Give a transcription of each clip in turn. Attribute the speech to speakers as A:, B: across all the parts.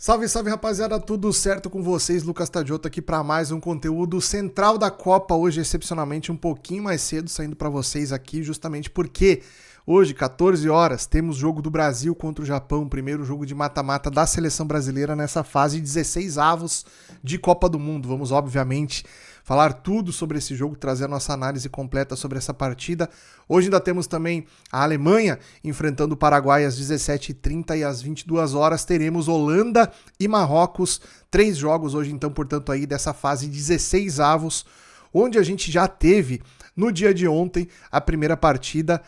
A: Salve, salve rapaziada, tudo certo com vocês? Lucas Tadioto aqui para mais um conteúdo central da Copa, hoje excepcionalmente um pouquinho mais cedo, saindo para vocês aqui justamente porque hoje, 14 horas, temos jogo do Brasil contra o Japão, primeiro jogo de mata-mata da seleção brasileira nessa fase de 16 avos de Copa do Mundo. Vamos obviamente falar tudo sobre esse jogo, trazer a nossa análise completa sobre essa partida. Hoje ainda temos também a Alemanha enfrentando o Paraguai às 17h30 e às 22 horas teremos Holanda e Marrocos. 3 jogos hoje então, portanto, aí dessa fase 16 avos, onde a gente já teve no dia de ontem a primeira partida.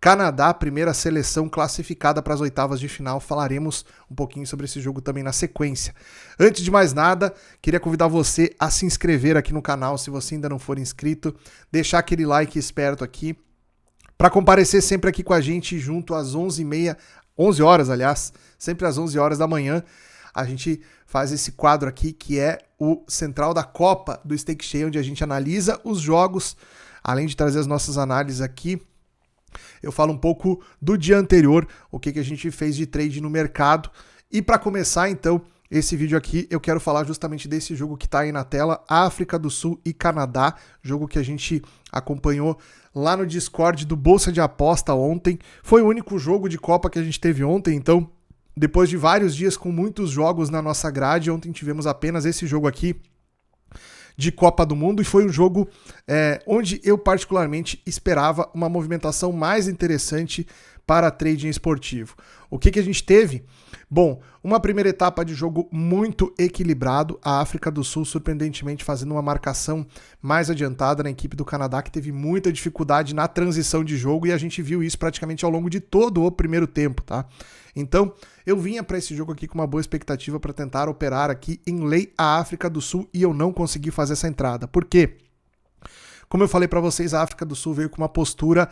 A: Canadá, primeira seleção classificada para as oitavas de final. Falaremos um pouquinho sobre esse jogo também na sequência. Antes de mais nada, queria convidar você a se inscrever aqui no canal, se você ainda não for inscrito, deixar aquele like esperto aqui, para comparecer sempre aqui com a gente junto às 11h30, 11 horas, aliás, sempre às 11 horas da manhã. A gente faz esse quadro aqui que é o Central da Copa do Stake Cheio, onde a gente analisa os jogos, além de trazer as nossas análises aqui. Eu falo um pouco do dia anterior, o que a gente fez de trade no mercado. E para começar, então, esse vídeo aqui, eu quero falar justamente desse jogo que está aí na tela, África do Sul e Canadá, jogo que a gente acompanhou lá no Discord do Bolsa de Aposta ontem. Foi o único jogo de Copa que a gente teve ontem, então, depois de vários dias com muitos jogos na nossa grade, ontem tivemos apenas esse jogo aqui de Copa do Mundo, e foi um jogo onde eu particularmente esperava uma movimentação mais interessante para trading esportivo. O que a gente teve? Bom, uma primeira etapa de jogo muito equilibrado, a África do Sul surpreendentemente fazendo uma marcação mais adiantada na equipe do Canadá, que teve muita dificuldade na transição de jogo, e a gente viu isso praticamente ao longo de todo o primeiro tempo, tá? Então, eu vinha para esse jogo aqui com uma boa expectativa para tentar operar aqui em lei a África do Sul, e eu não consegui fazer essa entrada. Por quê? Como eu falei para vocês, a África do Sul veio com uma postura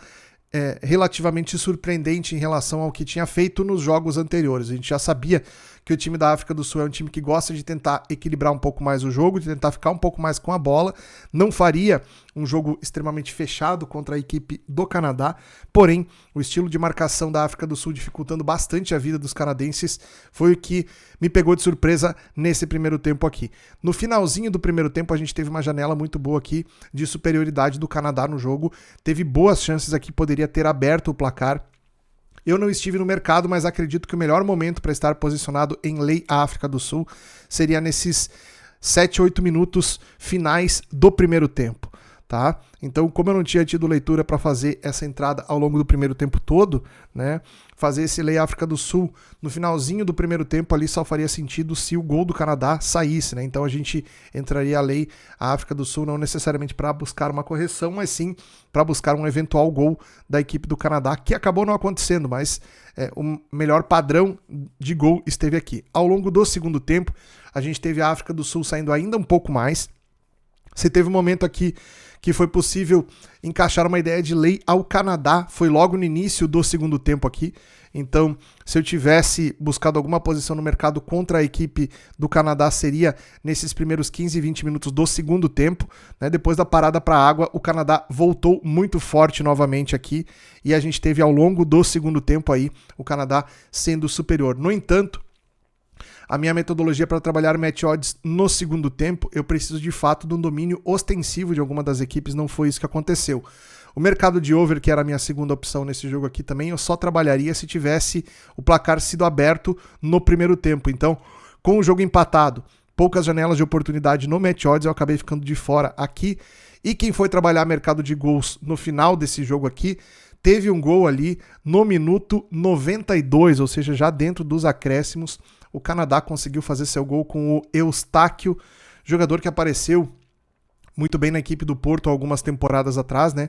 A: relativamente surpreendente em relação ao que tinha feito nos jogos anteriores. A gente já sabia que o time da África do Sul é um time que gosta de tentar equilibrar um pouco mais o jogo, de tentar ficar um pouco mais com a bola, não faria um jogo extremamente fechado contra a equipe do Canadá, porém, o estilo de marcação da África do Sul dificultando bastante a vida dos canadenses foi o que me pegou de surpresa nesse primeiro tempo aqui. No finalzinho do primeiro tempo, a gente teve uma janela muito boa aqui de superioridade do Canadá no jogo, teve boas chances aqui, poderia ter aberto o placar. Eu não estive no mercado, mas acredito que o melhor momento para estar posicionado em lei África do Sul seria nesses 7, 8 minutos finais do primeiro tempo, tá? Então, como eu não tinha tido leitura para fazer essa entrada ao longo do primeiro tempo todo, né, fazer esse lei África do Sul no finalzinho do primeiro tempo ali só faria sentido se o gol do Canadá saísse, né? Então a gente entraria a lei a África do Sul não necessariamente para buscar uma correção, mas sim para buscar um eventual gol da equipe do Canadá, que acabou não acontecendo, mas o melhor padrão de gol esteve aqui. Ao longo do segundo tempo, a gente teve a África do Sul saindo ainda um pouco mais. Você teve um momento aqui que foi possível encaixar uma ideia de lei ao Canadá, foi logo no início do segundo tempo aqui. Então, se eu tivesse buscado alguma posição no mercado contra a equipe do Canadá, seria nesses primeiros 15, 20 minutos do segundo tempo, né? Depois da parada para a água, o Canadá voltou muito forte novamente aqui, e a gente teve ao longo do segundo tempo aí o Canadá sendo superior. No entanto, a minha metodologia para trabalhar match odds no segundo tempo, eu preciso de fato de um domínio ostensivo de alguma das equipes, não foi isso que aconteceu. O mercado de over, que era a minha segunda opção nesse jogo aqui também, eu só trabalharia se tivesse o placar sido aberto no primeiro tempo. Então, com o jogo empatado, poucas janelas de oportunidade no match odds, eu acabei ficando de fora aqui. E quem foi trabalhar mercado de gols no final desse jogo aqui, teve um gol ali no minuto 92, ou seja, já dentro dos acréscimos. O Canadá conseguiu fazer seu gol com o Eustáquio, jogador que apareceu muito bem na equipe do Porto algumas temporadas atrás, né?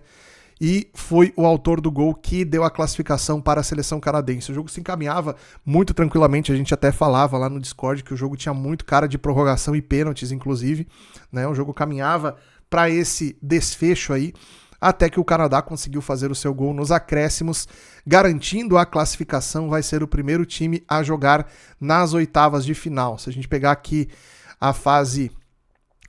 A: E foi o autor do gol que deu a classificação para a seleção canadense. O jogo se encaminhava muito tranquilamente, a gente até falava lá no Discord que o jogo tinha muito cara de prorrogação e pênaltis, inclusive, né? O jogo caminhava para esse desfecho aí, até que o Canadá conseguiu fazer o seu gol nos acréscimos, garantindo a classificação, vai ser o primeiro time a jogar nas oitavas de final. Se a gente pegar aqui a fase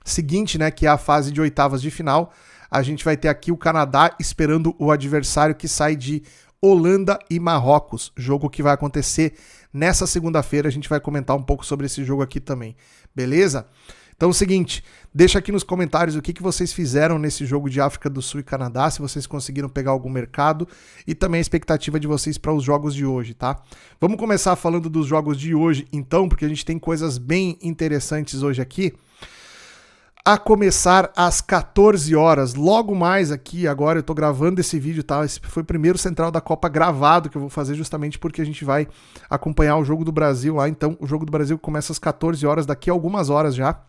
A: seguinte, né, que é a fase de oitavas de final, a gente vai ter aqui o Canadá esperando o adversário que sai de Holanda e Marrocos, jogo que vai acontecer nessa segunda-feira a gente vai comentar um pouco sobre esse jogo aqui também, beleza? Então é o seguinte, deixa aqui nos comentários o que vocês fizeram nesse jogo de África do Sul e Canadá, se vocês conseguiram pegar algum mercado e também a expectativa de vocês para os jogos de hoje, tá? Vamos começar falando dos jogos de hoje então, porque a gente tem coisas bem interessantes hoje aqui. A começar às 14 horas, logo mais aqui, agora eu tô gravando esse vídeo, tá? Esse foi o primeiro Central da Copa gravado que eu vou fazer justamente porque a gente vai acompanhar o Jogo do Brasil lá, então o Jogo do Brasil começa às 14 horas, daqui a algumas horas já.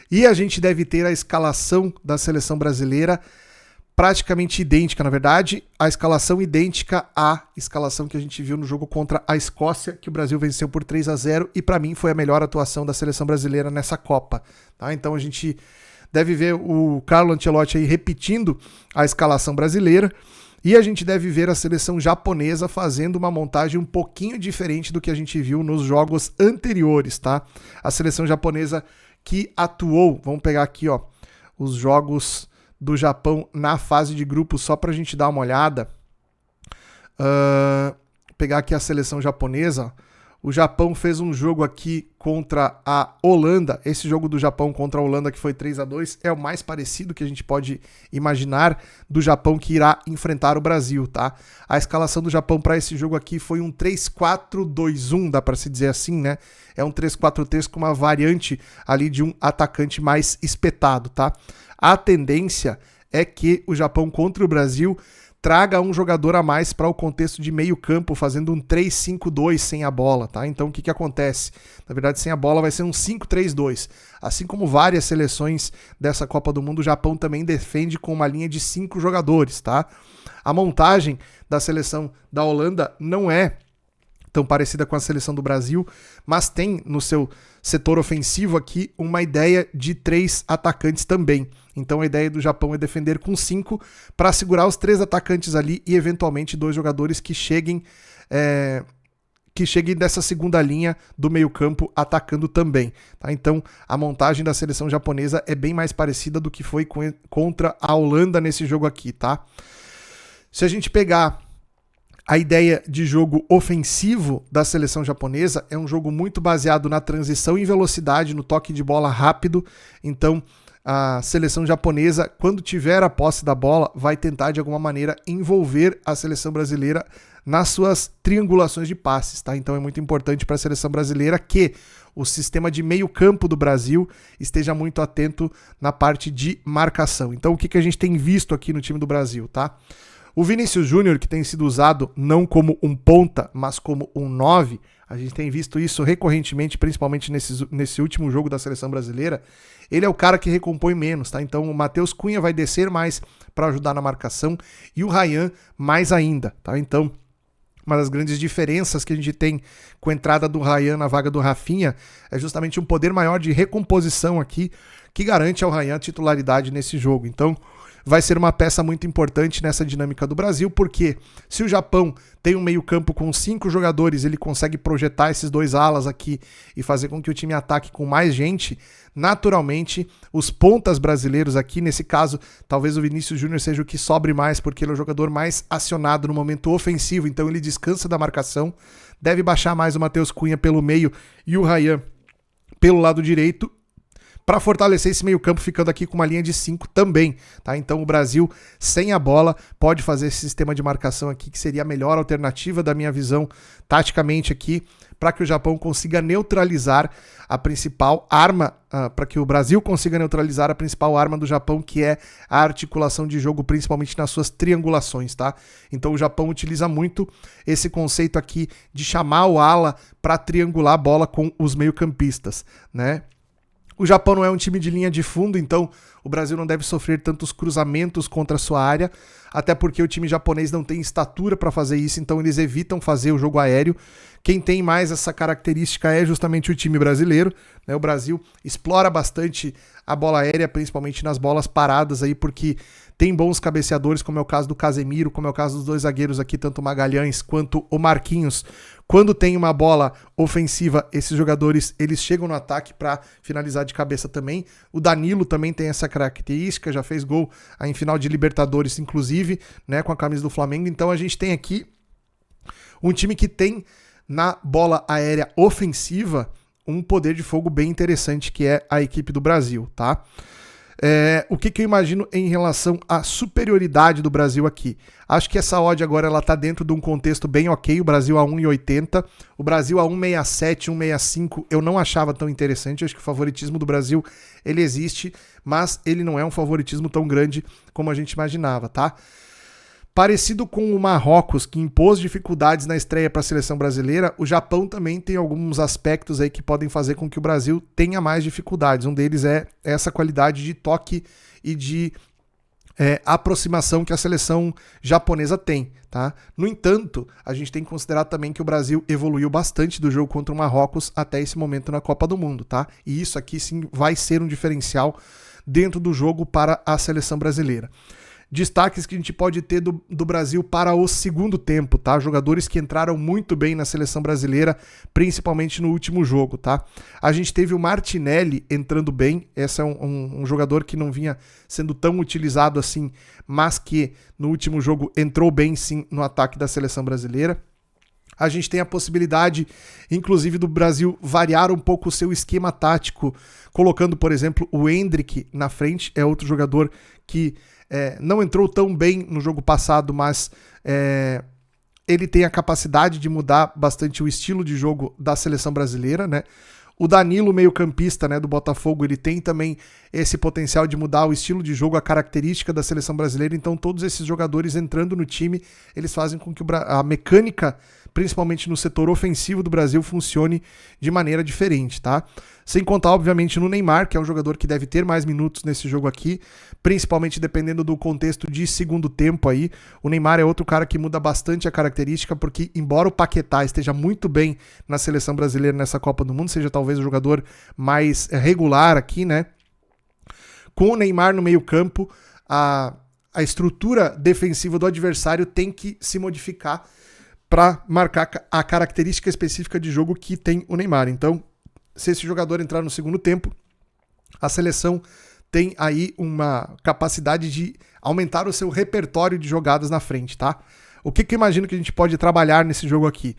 A: E a gente deve ter a escalação da seleção brasileira praticamente idêntica, na verdade, a escalação idêntica à escalação que a gente viu no jogo contra a Escócia, que o Brasil venceu por 3-0 e para mim foi a melhor atuação da seleção brasileira nessa Copa, tá? Então a gente deve ver o Carlo Ancelotti aí repetindo a escalação brasileira e a gente deve ver a seleção japonesa fazendo uma montagem um pouquinho diferente do que a gente viu nos jogos anteriores, tá? A seleção japonesa que atuou, vamos pegar aqui, ó, os jogos do Japão na fase de grupos, só pra gente dar uma olhada. Pegar aqui a seleção japonesa. O Japão fez um jogo aqui contra a Holanda. Esse jogo do Japão contra a Holanda, que foi 3-2, é o mais parecido que a gente pode imaginar do Japão que irá enfrentar o Brasil, tá? A escalação do Japão para esse jogo aqui foi um 3-4-2-1, dá para se dizer assim, né? É um 3-4-3 com uma variante ali de um atacante mais espetado, tá? A tendência é que o Japão contra o Brasil traga um jogador a mais para o contexto de meio campo, fazendo um 3-5-2 sem a bola, tá? Então o que acontece? Na verdade, sem a bola vai ser um 5-3-2. Assim como várias seleções dessa Copa do Mundo, o Japão também defende com uma linha de 5 jogadores, tá? A montagem da seleção da Holanda não é tão parecida com a seleção do Brasil, mas tem no seu setor ofensivo aqui uma ideia de 3 atacantes também. Então a ideia do Japão é defender com 5 para segurar os 3 atacantes ali e eventualmente 2 jogadores que cheguem dessa segunda linha do meio campo atacando também, tá? Então a montagem da seleção japonesa é bem mais parecida do que foi contra a Holanda nesse jogo aqui, tá? Se a gente pegar a ideia de jogo ofensivo da seleção japonesa, é um jogo muito baseado na transição em velocidade, no toque de bola rápido. Então, a seleção japonesa, quando tiver a posse da bola, vai tentar de alguma maneira envolver a seleção brasileira nas suas triangulações de passes, tá? Então é muito importante para a seleção brasileira que o sistema de meio campo do Brasil esteja muito atento na parte de marcação. Então o que a gente tem visto aqui no time do Brasil, tá? O Vinícius Júnior, que tem sido usado não como um ponta, mas como um 9, a gente tem visto isso recorrentemente, principalmente nesse último jogo da seleção brasileira. Ele é o cara que recompõe menos, tá? Então o Matheus Cunha vai descer mais para ajudar na marcação e o Ryan mais ainda, tá? Então, uma das grandes diferenças que a gente tem com a entrada do Ryan na vaga do Rafinha é justamente um poder maior de recomposição aqui, que garante ao Ryan a titularidade nesse jogo. Então, vai ser uma peça muito importante nessa dinâmica do Brasil, porque se o Japão tem um meio-campo com 5 jogadores, ele consegue projetar esses 2 alas aqui e fazer com que o time ataque com mais gente, naturalmente, os pontas brasileiros aqui, nesse caso, talvez o Vinícius Júnior seja o que sobre mais, porque ele é o jogador mais acionado no momento ofensivo, então ele descansa da marcação, deve baixar mais o Matheus Cunha pelo meio e o Ryan pelo lado direito, para fortalecer esse meio-campo, ficando aqui com uma linha de 5 também, tá? Então o Brasil, sem a bola, pode fazer esse sistema de marcação aqui, que seria a melhor alternativa da minha visão, taticamente aqui, para que o Japão consiga neutralizar a principal arma, para que o Brasil consiga neutralizar a principal arma do Japão, que é a articulação de jogo, principalmente nas suas triangulações, tá? Então o Japão utiliza muito esse conceito aqui de chamar o ala para triangular a bola com os meio-campistas, né? O Japão não é um time de linha de fundo, então o Brasil não deve sofrer tantos cruzamentos contra a sua área, até porque o time japonês não tem estatura para fazer isso, então eles evitam fazer o jogo aéreo. Quem tem mais essa característica é justamente o time brasileiro, né? O Brasil explora bastante a bola aérea, principalmente nas bolas paradas aí, porque tem bons cabeceadores, como é o caso do Casemiro, como é o caso dos 2 zagueiros aqui, tanto o Magalhães quanto o Marquinhos. Quando tem uma bola ofensiva, esses jogadores eles chegam no ataque para finalizar de cabeça também. O Danilo também tem essa característica, já fez gol em final de Libertadores, inclusive, né, com a camisa do Flamengo. Então a gente tem aqui um time que tem na bola aérea ofensiva um poder de fogo bem interessante, que é a equipe do Brasil, tá? O que eu imagino em relação à superioridade do Brasil aqui? Acho que essa odd agora ela tá dentro de um contexto bem ok, o Brasil a 1,80, o Brasil a 1,67, 1,65 eu não achava tão interessante, acho que o favoritismo do Brasil ele existe, mas ele não é um favoritismo tão grande como a gente imaginava, tá? Parecido com o Marrocos, que impôs dificuldades na estreia para a seleção brasileira, o Japão também tem alguns aspectos aí que podem fazer com que o Brasil tenha mais dificuldades. Um deles é essa qualidade de toque e de aproximação que a seleção japonesa tem, tá? No entanto, a gente tem que considerar também que o Brasil evoluiu bastante do jogo contra o Marrocos até esse momento na Copa do Mundo, tá? E isso aqui sim vai ser um diferencial dentro do jogo para a seleção brasileira. Destaques que a gente pode ter do Brasil para o segundo tempo, tá? Jogadores que entraram muito bem na seleção brasileira, principalmente no último jogo, tá? A gente teve o Martinelli entrando bem, esse é um jogador que não vinha sendo tão utilizado assim, mas que no último jogo entrou bem sim no ataque da seleção brasileira. A gente tem a possibilidade, inclusive, do Brasil variar um pouco o seu esquema tático, colocando, por exemplo, o Endrick na frente, é outro jogador que não entrou tão bem no jogo passado, mas ele tem a capacidade de mudar bastante o estilo de jogo da seleção brasileira, né? O Danilo, meio-campista, né, do Botafogo, ele tem também esse potencial de mudar o estilo de jogo, a característica da seleção brasileira. Então, todos esses jogadores entrando no time, eles fazem com que a mecânica, principalmente no setor ofensivo do Brasil, funcione de maneira diferente, tá? Sem contar, obviamente, no Neymar, que é um jogador que deve ter mais minutos nesse jogo aqui, principalmente dependendo do contexto de segundo tempo aí. O Neymar é outro cara que muda bastante a característica, porque embora o Paquetá esteja muito bem na seleção brasileira nessa Copa do Mundo, seja talvez o jogador mais regular aqui, né? Com o Neymar no meio-campo, a estrutura defensiva do adversário tem que se modificar para marcar a característica específica de jogo que tem o Neymar. Então, se esse jogador entrar no segundo tempo, a seleção tem aí uma capacidade de aumentar o seu repertório de jogadas na frente, tá? O que eu imagino que a gente pode trabalhar nesse jogo aqui?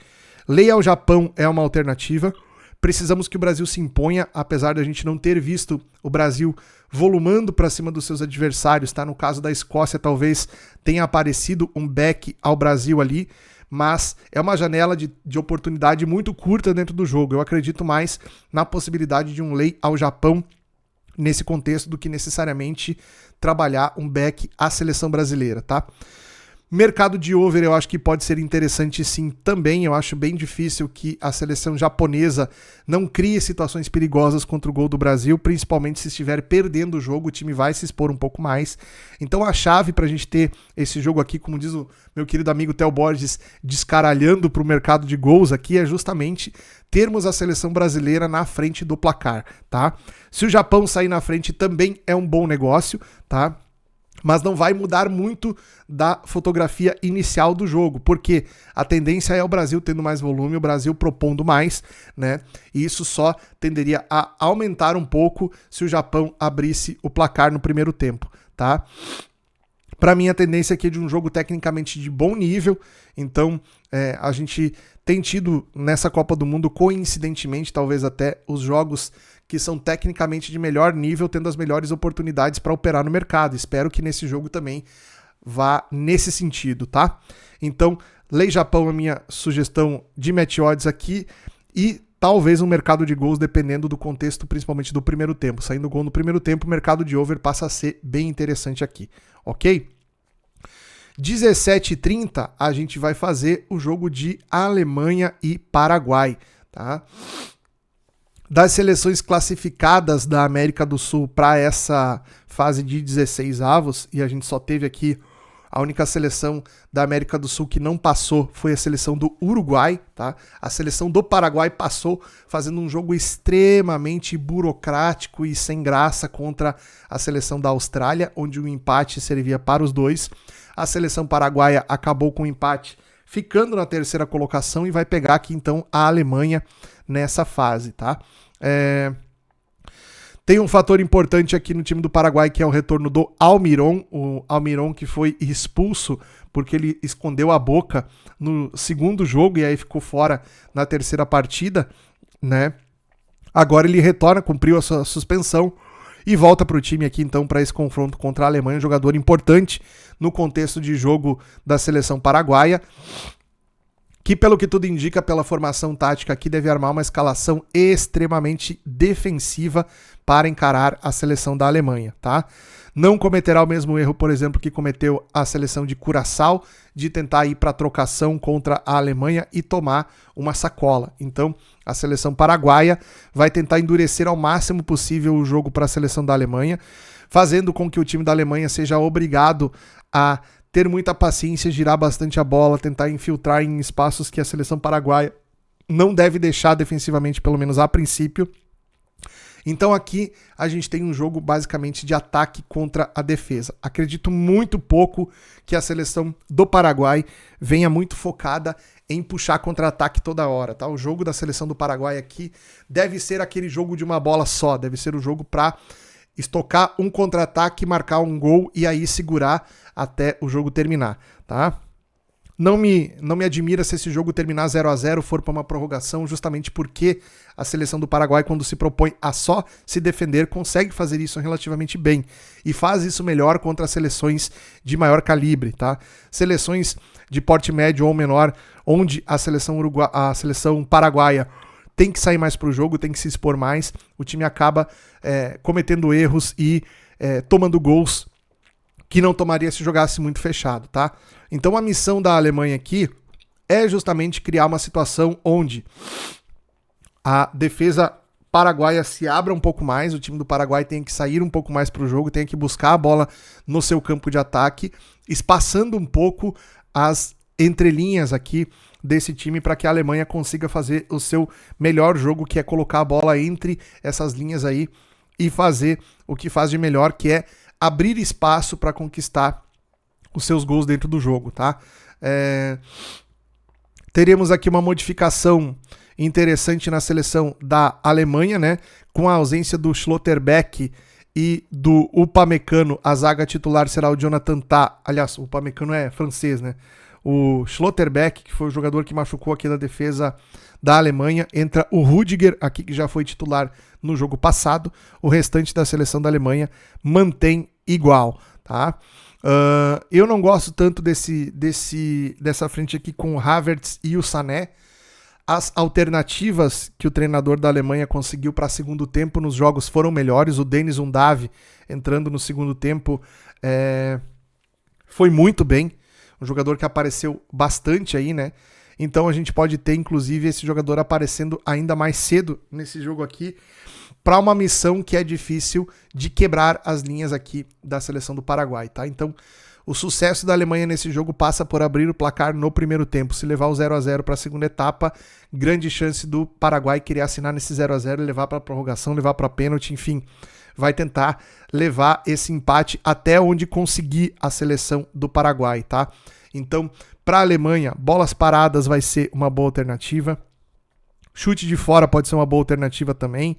A: Leia ao Japão é uma alternativa. Precisamos que o Brasil se imponha, apesar de a gente não ter visto o Brasil volumando para cima dos seus adversários, tá? No caso da Escócia, talvez tenha aparecido um back ao Brasil ali, mas é uma janela de oportunidade muito curta dentro do jogo. Eu acredito mais na possibilidade de um lay ao Japão nesse contexto do que necessariamente trabalhar um back à seleção brasileira, tá? Mercado de over eu acho que pode ser interessante sim também, eu acho bem difícil que a seleção japonesa não crie situações perigosas contra o gol do Brasil, principalmente se estiver perdendo o jogo, o time vai se expor um pouco mais. Então a chave pra gente ter esse jogo aqui, como diz o meu querido amigo Theo Borges, descaralhando pro mercado de gols aqui, é justamente termos a seleção brasileira na frente do placar, tá? Se o Japão sair na frente também é um bom negócio, tá? Mas não vai mudar muito da fotografia inicial do jogo, porque a tendência é o Brasil tendo mais volume, o Brasil propondo mais, né? E isso só tenderia a aumentar um pouco se o Japão abrisse o placar no primeiro tempo, tá? Para mim, a tendência aqui é de um jogo tecnicamente de bom nível, então a gente tem tido nessa Copa do Mundo, coincidentemente, talvez até os jogos que são tecnicamente de melhor nível, tendo as melhores oportunidades para operar no mercado. Espero que nesse jogo também vá nesse sentido, tá? Então, Lei Japão é a minha sugestão de match odds aqui e talvez um mercado de gols dependendo do contexto, principalmente do primeiro tempo. Saindo gol no primeiro tempo, o mercado de over passa a ser bem interessante aqui, ok? 17h30 a gente vai fazer o jogo de Alemanha e Paraguai, tá? Das seleções classificadas da América do Sul para essa fase de 16 avos, e a gente só teve aqui a única seleção da América do Sul que não passou foi a seleção do Uruguai, tá? A seleção do Paraguai passou fazendo um jogo extremamente burocrático e sem graça contra a seleção da Austrália, onde o empate servia para os dois. A seleção paraguaia acabou com o empate, ficando na terceira colocação e vai pegar aqui então a Alemanha nessa fase, tá? Tem um fator importante aqui no time do Paraguai, que é o retorno do Almiron, o Almiron que foi expulso porque ele escondeu a boca no segundo jogo e aí ficou fora na terceira partida, né? Agora ele retorna, cumpriu a sua suspensão e volta para o time aqui então para esse confronto contra a Alemanha, um jogador importante no contexto de jogo da seleção paraguaia, que pelo que tudo indica, pela formação tática aqui, deve armar uma escalação extremamente defensiva para encarar a seleção da Alemanha, tá? Não cometerá o mesmo erro, por exemplo, que cometeu a seleção de Curaçao, de tentar ir para a trocação contra a Alemanha e tomar uma sacola. Então, a seleção paraguaia vai tentar endurecer ao máximo possível o jogo para a seleção da Alemanha, fazendo com que o time da Alemanha seja obrigado a ter muita paciência, girar bastante a bola, tentar infiltrar em espaços que a seleção paraguaia não deve deixar defensivamente, pelo menos a princípio. Então aqui a gente tem um jogo basicamente de ataque contra a defesa. Acredito muito pouco que a seleção do Paraguai venha muito focada em puxar contra-ataque toda hora, tá? O jogo da seleção do Paraguai aqui deve ser aquele jogo de uma bola só, deve ser o jogo para estocar um contra-ataque, marcar um gol e aí segurar até o jogo terminar, tá? Não me admira se esse jogo terminar 0-0, for para uma prorrogação, justamente porque a seleção do Paraguai, quando se propõe a só se defender, consegue fazer isso relativamente bem e faz isso melhor contra as seleções de maior calibre, tá? Seleções de porte médio ou menor, onde a seleção paraguaia tem que sair mais para o jogo, tem que se expor mais, o time acaba cometendo erros e tomando gols que não tomaria se jogasse muito fechado, tá? Então a missão da Alemanha aqui é justamente criar uma situação onde a defesa paraguaia se abra um pouco mais, o time do Paraguai tem que sair um pouco mais para o jogo, tem que buscar a bola no seu campo de ataque, espaçando um pouco as entrelinhas aqui desse time para que a Alemanha consiga fazer o seu melhor jogo, que é colocar a bola entre essas linhas aí e fazer o que faz de melhor, que é abrir espaço para conquistar os seus gols dentro do jogo, tá? Teremos aqui uma modificação interessante na seleção da Alemanha, né? Com a ausência do Schlotterbeck e do Upamecano, a zaga titular será o Jonathan Tah. Aliás, o Upamecano é francês, né? O Schlotterbeck, que foi o jogador que machucou aqui da defesa da Alemanha, entra o Rüdiger, aqui que já foi titular no jogo passado. O restante da seleção da Alemanha mantém igual, tá? Eu não gosto tanto dessa frente aqui com o Havertz e o Sané. As alternativas que o treinador da Alemanha conseguiu para segundo tempo nos jogos foram melhores. O Denis Undav entrando no segundo tempo foi muito bem. Um jogador que apareceu bastante aí, né? Então a gente pode ter, inclusive, esse jogador aparecendo ainda mais cedo nesse jogo aqui, para uma missão que é difícil de quebrar as linhas aqui da seleção do Paraguai, tá? Então, o sucesso da Alemanha nesse jogo passa por abrir o placar no primeiro tempo. Se levar o 0-0 para a segunda etapa, grande chance do Paraguai querer assinar nesse 0-0 e levar para a prorrogação, levar para pênalti, enfim, vai tentar levar esse empate até onde conseguir a seleção do Paraguai, tá? Então, para a Alemanha, bolas paradas vai ser uma boa alternativa. Chute de fora pode ser uma boa alternativa também.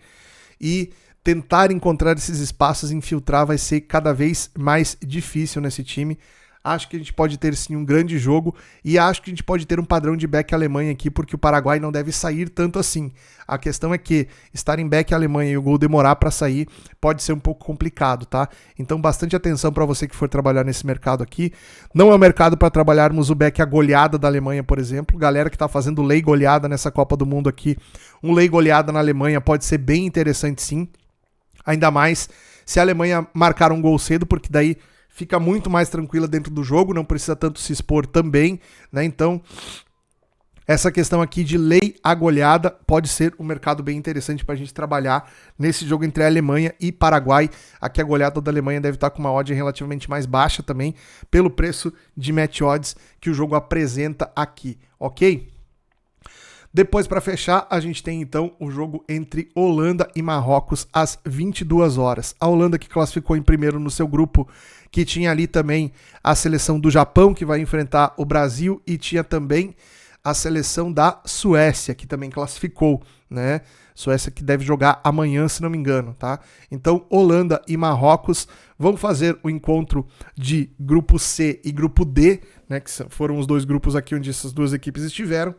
A: E tentar encontrar esses espaços, infiltrar, vai ser cada vez mais difícil nesse time. Acho que a gente pode ter sim um grande jogo e acho que a gente pode ter um padrão de back Alemanha aqui, porque o Paraguai não deve sair tanto assim. A questão é que estar em back Alemanha e o gol demorar para sair pode ser um pouco complicado, tá? Então bastante atenção para você que for trabalhar nesse mercado aqui. Não é o mercado para trabalharmos o back a goleada da Alemanha, por exemplo. Galera que tá fazendo lei goleada nessa Copa do Mundo aqui, um lei goleada na Alemanha pode ser bem interessante sim. Ainda mais se a Alemanha marcar um gol cedo, porque daí fica muito mais tranquila dentro do jogo, não precisa tanto se expor também, né? Então, essa questão aqui de lei a goleada pode ser um mercado bem interessante para a gente trabalhar nesse jogo entre a Alemanha e Paraguai. Aqui a goleada da Alemanha deve estar com uma odd relativamente mais baixa também, pelo preço de match odds que o jogo apresenta aqui, ok? Depois, para fechar, a gente tem então o jogo entre Holanda e Marrocos às 22 horas. A Holanda que classificou em primeiro no seu grupo, que tinha ali também a seleção do Japão, que vai enfrentar o Brasil, e tinha também a seleção da Suécia, que também classificou, né? Suécia que deve jogar amanhã, se não me engano, tá? Então, Holanda e Marrocos vão fazer o encontro de grupo C e grupo D, né? Que foram os dois grupos aqui onde essas duas equipes estiveram.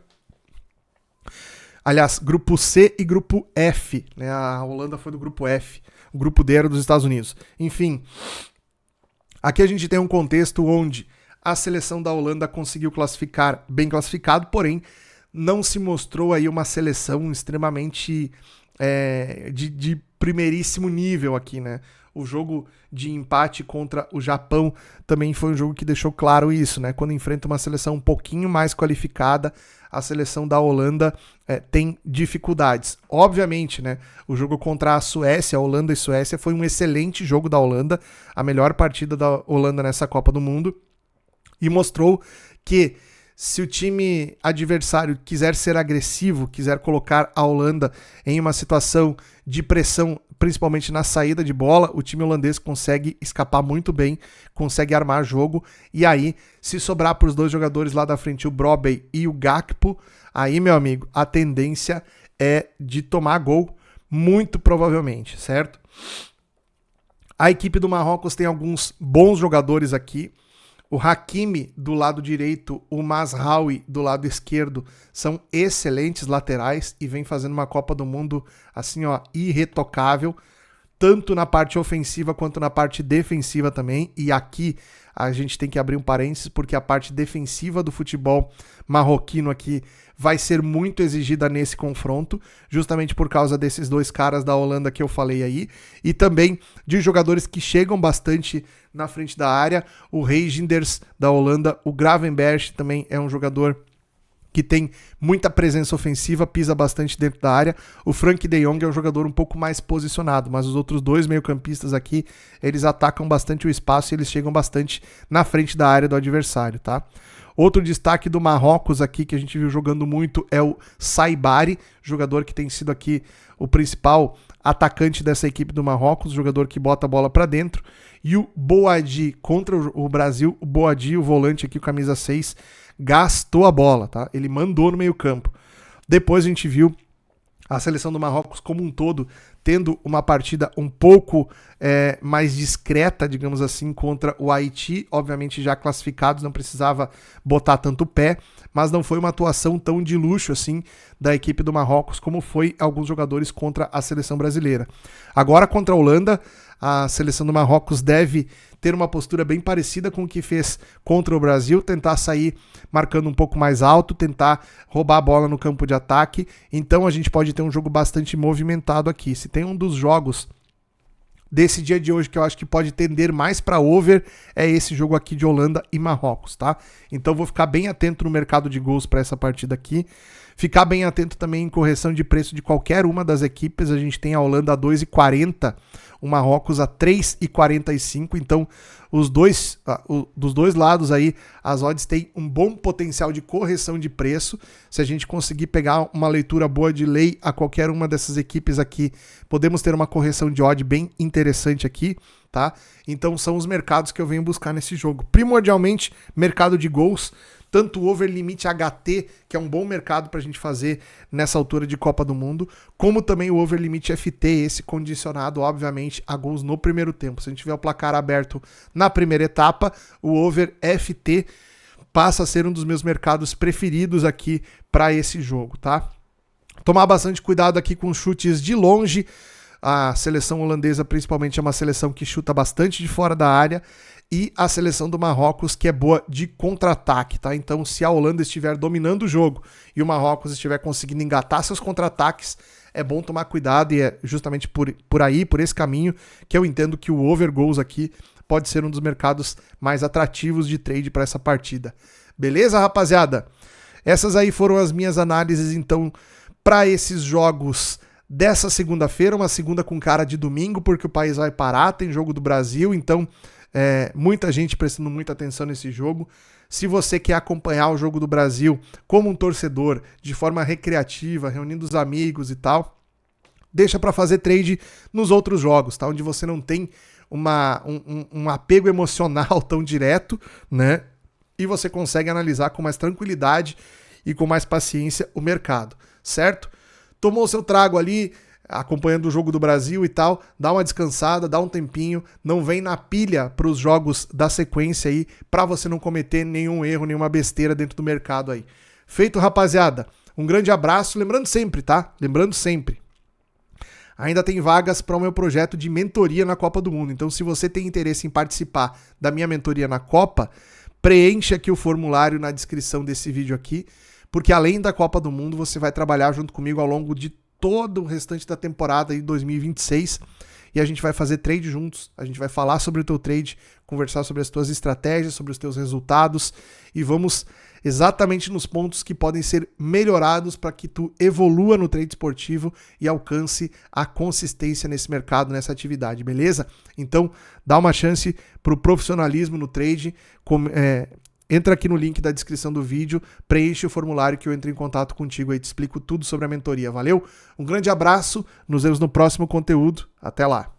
A: Aliás, grupo C e grupo F, né? A Holanda foi do grupo F, o grupo D era dos Estados Unidos. Enfim, aqui a gente tem um contexto onde a seleção da Holanda conseguiu classificar bem classificado, porém não se mostrou aí uma seleção extremamente de primeiríssimo nível aqui, né? O jogo de empate contra o Japão também foi um jogo que deixou claro isso, né? Quando enfrenta uma seleção um pouquinho mais qualificada, a seleção da Holanda tem dificuldades. Obviamente, né? O jogo contra a Suécia, a Holanda e Suécia, foi um excelente jogo da Holanda, a melhor partida da Holanda nessa Copa do Mundo, e mostrou que se o time adversário quiser ser agressivo, quiser colocar a Holanda em uma situação de pressão, principalmente na saída de bola, o time holandês consegue escapar muito bem, consegue armar jogo, e aí, se sobrar para os dois jogadores lá da frente, o Brobbey e o Gakpo, aí, meu amigo, a tendência é de tomar gol, muito provavelmente, certo? A equipe do Marrocos tem alguns bons jogadores aqui. O Hakimi do lado direito, o Mazraoui do lado esquerdo são excelentes laterais e vem fazendo uma Copa do Mundo assim, ó, irretocável, tanto na parte ofensiva quanto na parte defensiva também. E aqui a gente tem que abrir um parênteses porque a parte defensiva do futebol marroquino aqui vai ser muito exigida nesse confronto, justamente por causa desses dois caras da Holanda que eu falei aí, e também de jogadores que chegam bastante na frente da área. O Reijnders da Holanda, o Gravenberch também é um jogador que tem muita presença ofensiva, pisa bastante dentro da área. O Frank de Jong é um jogador um pouco mais posicionado, mas os outros dois meio-campistas aqui, eles atacam bastante o espaço e eles chegam bastante na frente da área do adversário, tá? Outro destaque do Marrocos aqui, que a gente viu jogando muito, é o Saibari, jogador que tem sido aqui o principal atacante dessa equipe do Marrocos, jogador que bota a bola para dentro. E o Boadi, contra o Brasil, o Boadi, o volante aqui, o camisa 6, gastou a bola, tá? Ele mandou no meio campo. Depois a gente viu a seleção do Marrocos como um todo tendo uma partida um pouco mais discreta, digamos assim, contra o Haiti, obviamente já classificados, não precisava botar tanto pé, mas não foi uma atuação tão de luxo assim da equipe do Marrocos como foi alguns jogadores contra a seleção brasileira. Agora contra a Holanda, a seleção do Marrocos deve ter uma postura bem parecida com o que fez contra o Brasil, tentar sair marcando um pouco mais alto, tentar roubar a bola no campo de ataque. Então a gente pode ter um jogo bastante movimentado aqui. Se tem um dos jogos desse dia de hoje que eu acho que pode tender mais para over, é esse jogo aqui de Holanda e Marrocos, tá? Então vou ficar bem atento no mercado de gols para essa partida aqui. Ficar bem atento também em correção de preço de qualquer uma das equipes. A gente tem a Holanda a 2,40, o Marrocos a 3,45. Então, dos dois lados aí, as odds têm um bom potencial de correção de preço. Se a gente conseguir pegar uma leitura boa de lei a qualquer uma dessas equipes aqui, podemos ter uma correção de odd bem interessante aqui, tá? Então, são os mercados que eu venho buscar nesse jogo. Primordialmente, mercado de gols. Tanto o over limit HT, que é um bom mercado para a gente fazer nessa altura de Copa do Mundo, como também o over limit FT, esse condicionado, obviamente, a gols no primeiro tempo. Se a gente tiver o placar aberto na primeira etapa, o over FT passa a ser um dos meus mercados preferidos aqui para esse jogo, tá? Tomar bastante cuidado aqui com chutes de longe. A seleção holandesa, principalmente, é uma seleção que chuta bastante de fora da área, e a seleção do Marrocos, que é boa de contra-ataque, tá? Então, se a Holanda estiver dominando o jogo e o Marrocos estiver conseguindo engatar seus contra-ataques, é bom tomar cuidado, e é justamente por aí, por esse caminho, que eu entendo que o over goals aqui pode ser um dos mercados mais atrativos de trade para essa partida. Beleza, rapaziada? Essas aí foram as minhas análises, então, para esses jogos dessa segunda-feira, uma segunda com cara de domingo, porque o país vai parar, tem jogo do Brasil, então muita gente prestando muita atenção nesse jogo. Se você quer acompanhar o jogo do Brasil como um torcedor, de forma recreativa, reunindo os amigos e tal, deixa para fazer trade nos outros jogos, tá? Onde você não tem um apego emocional tão direto, né? E você consegue analisar com mais tranquilidade e com mais paciência o mercado, certo? tomou seu trago ali, acompanhando o jogo do Brasil e tal, dá uma descansada, dá um tempinho, não vem na pilha para os jogos da sequência aí, para você não cometer nenhum erro, nenhuma besteira dentro do mercado aí. Feito, rapaziada? Um grande abraço, lembrando sempre, tá? Lembrando sempre. Ainda tem vagas para o meu projeto de mentoria na Copa do Mundo. Então, se você tem interesse em participar da minha mentoria na Copa, preencha aqui o formulário na descrição desse vídeo aqui, porque além da Copa do Mundo, você vai trabalhar junto comigo ao longo de todo o restante da temporada de 2026 e a gente vai fazer trade juntos, a gente vai falar sobre o teu trade, conversar sobre as tuas estratégias, sobre os teus resultados e vamos exatamente nos pontos que podem ser melhorados para que tu evolua no trade esportivo e alcance a consistência nesse mercado, nessa atividade, beleza? Então, dá uma chance para o profissionalismo no trade, entra aqui no link da descrição do vídeo, preenche o formulário que eu entro em contato contigo e te explico tudo sobre a mentoria, valeu? Um grande abraço, nos vemos no próximo conteúdo, até lá!